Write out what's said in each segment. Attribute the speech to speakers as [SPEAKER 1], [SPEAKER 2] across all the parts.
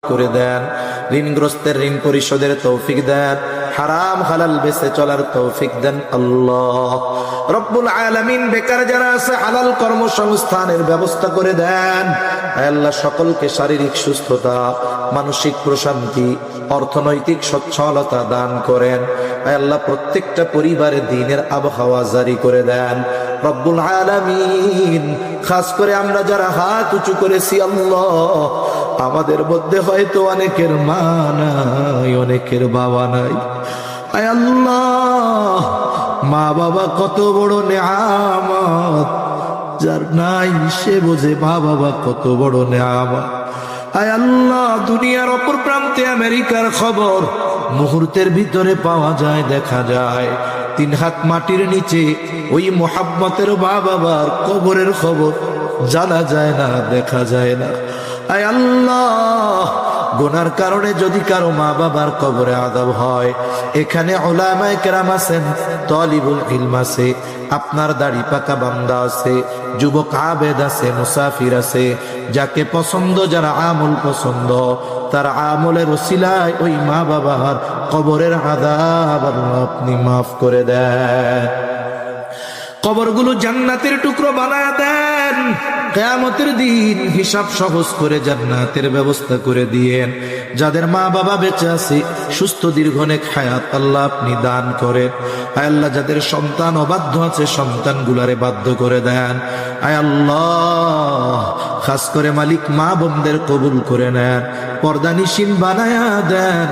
[SPEAKER 1] করে দেন, ঋণগ্রস্তের ঋণ পরিশোধের তৌফিক দেন, হারাম হালাল বেঁচে চলার তৌফিক দেন আল্লাহ রব্বুল আলামিন। বেকার যারা আছে হালাল কর্মসংস্থানের ব্যবস্থা করে দেন আল্লাহ। সকলকে শারীরিক সুস্থতা, মানসিক প্রশান্তি, অর্থনৈতিক সচ্ছলতা দান করেন আল্লাহ। প্রত্যেকটা পরিবারে দ্বীনের আবহাওয়া জারি করে দেন রব্বুল আলামিন। খাস করে আমরা যারা হাত উঁচু করেছি আল্লাহ, আমাদের মধ্যে হয়তো অনেকের মা নাই, অনেকের বাবা নাই। আয় আল্লাহ, মা বাবা কত বড় নেয়ামত, যার নাই সে বোঝে মা বাবা কত বড় নেয়ামত। আয় আল্লাহ, দুনিয়ার অপর প্রান্তে আমেরিকার খবর মুহূর্তের ভিতরে পাওয়া যায়, দেখা যায়। 3 হাত মাটির নিচে ওই মোহাব্বতের মা বাবার কবরের খবর জানা যায় না, দেখা যায় না। আয় আল্লাহ, গুনার কারণে যদি কারো মা বাবার কবরে আযাব হয়, এখানে উলামায়ে কেরাম আছেন, তালিবুল ইলম আছে, আপনার দাড়ি পাকা বান্দা আছে, যুবক আবেদ আছে, মুসাফির আছে, যাকে পছন্দ, যারা আমল পছন্দ, তার আমলের ওসিলায় ওই মা বাবার কবরের আযাব আপনি মাফ করে দেন। কবরগুলো জান্নাতের টুকরো বানায় দেন। কিয়ামতের দিন হিসাব সহজ করে জান্নাতের ব্যবস্থা করে দিয়েন। যাদের মা বাবা বেঁচে আছে, সুস্থ দীর্ঘনেক হায়াত আল্লাহ আপনি দান করেন। আয় আল্লাহ, যাদের সন্তান অবাধ্য আছে, সন্তানগুলারে বাধ্য করে দেন। আয় আল্লাহ, খাস করে মালিক মা বোনদের কবুল করে নেন, পর্দানিশীন বানায়া দেন।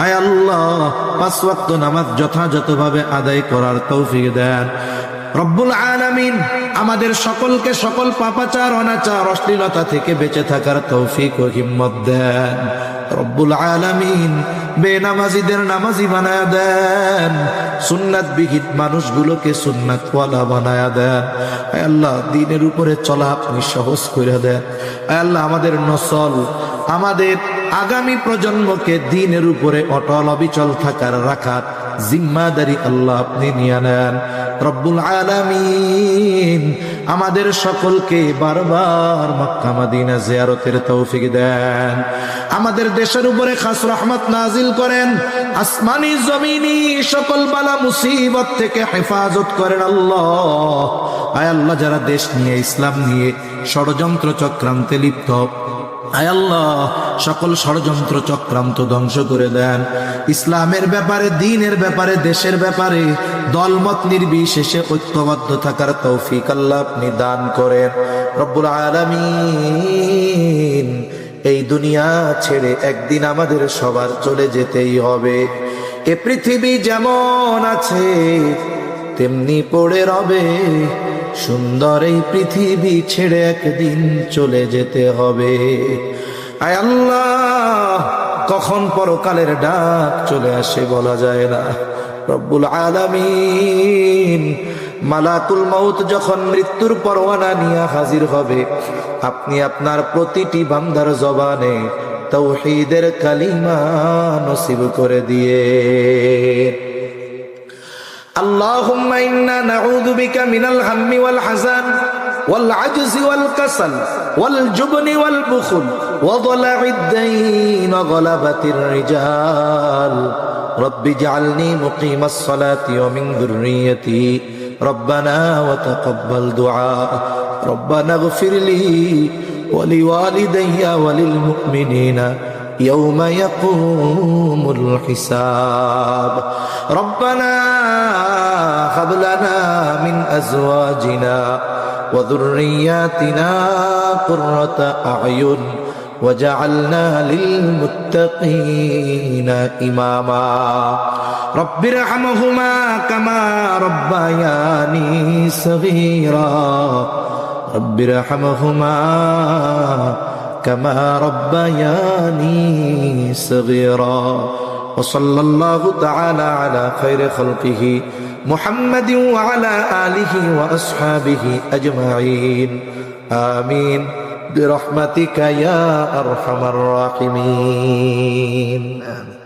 [SPEAKER 1] আয় আল্লাহ, 5 ওয়াক্ত নামাজ যথাযথভাবে আদায় করার তৌফিক দেন রব্বুল আলামিন। আমাদের সকলকে সকল পাপাচার, অনাচার, অশ্লীলতা থেকে বেঁচে থাকার তৌফিক ও হিম্মত দেন রব্বুল আলামিন। বেনামাজিদের নামাজি বানায়া দেন, সুন্নাত বিহীন মানুষগুলোকে সুন্নাতওয়ালা বানায়া দেন। আয় আল্লাহ, দ্বীনের উপরে চলা আপনি সহজ করে দেন। আয় আল্লাহ, আমাদের নসল, আমাদের আগামী প্রজন্মকে দ্বীনের উপরে অটল অবিচল থাকার, রাখার জিম্মাদারি আল্লাহ আপনি নিয়ে নেন রব্বুল আলামিন। আমাদের সকলকে বারবার মক্কা মদিনা জিয়ারতের তৌফিক দেন। আমাদের দেশের উপরে খাস রহমত নাজিল করেন, আসমানি জমিনি সকল বালা মুসিবত থেকে হেফাজত করেন আল্লাহ। আয় আল্লাহ, যারা দেশ নিয়ে, ইসলাম নিয়ে ষড়যন্ত্র চক্রান্তে লিপ্ত, আয় আল্লাহ, সকল ষড়যন্ত্র চক্রান্ত ধ্বংস করে দেন। ইসলামের ব্যাপারে, দ্বীনের ব্যাপারে, দেশের ব্যাপারে দলমত নির্বিশেষে ঐক্যবদ্ধ থাকার তৌফিক আল্লাহ আপনি দান করেন রব্বুল আলামিন। এই দুনিয়া ছেড়ে একদিন আমাদের সবার চলে যেতেই হবে। এ পৃথিবী যেমন আছে তেমনি পড়ে রবে, সুন্দর এই পৃথিবী ছেড়ে একদিন চলে যেতে হবে। আয় আল্লাহ, কখন পরকালের ডাক চলে আসে বলা যায় না রব্বুল আলামিন। মালাকুল মউত যখন মৃত্যুর পরোয়ানা নিয়ে হাজির হবে, আপনি আপনার প্রতিটি বান্দার জবানে তাওহীদের কালিমা নসিব করে দিয়ে। اللهم إنا نعوذ بك من الهم والحزن والعجز والكسل والجبن والبخل وضلع الدين وغلبة الرجال. رب اجعلني مقيم الصلاة ومن ذريتي ربنا وتقبل دعاء. ربنا اغفر لي ولوالدي وللمؤمنين يوم يقوم الحساب. ربنا هب لنا من أزواجنا وذرياتنا قرة أعين وجعلنا للمتقين إماما. رب ارحمهما كما ربياني صغيرا. رب ارحمهما كما ربياني صغيرا. وصلى الله تعالى على خير خلقه محمد وعلى آله وأصحابه أجمعين. آمين برحمتك يا أرحم الراحمين. آمين.